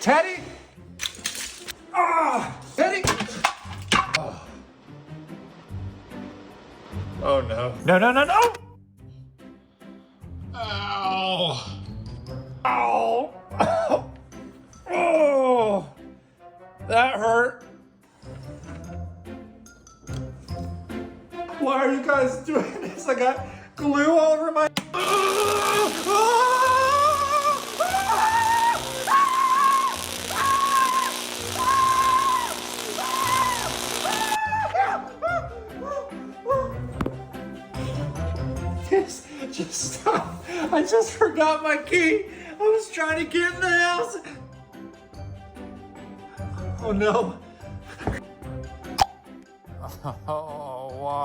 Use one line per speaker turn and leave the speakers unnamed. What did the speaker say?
Teddy! Ah! Teddy! Oh. Oh no. No, no, no, no! Ow! Ow! Oh! That hurt. Why are you guys doing this? I got glue all over my... Just stop. I just forgot my key. I was trying to get in the house. Oh no. Oh, wow.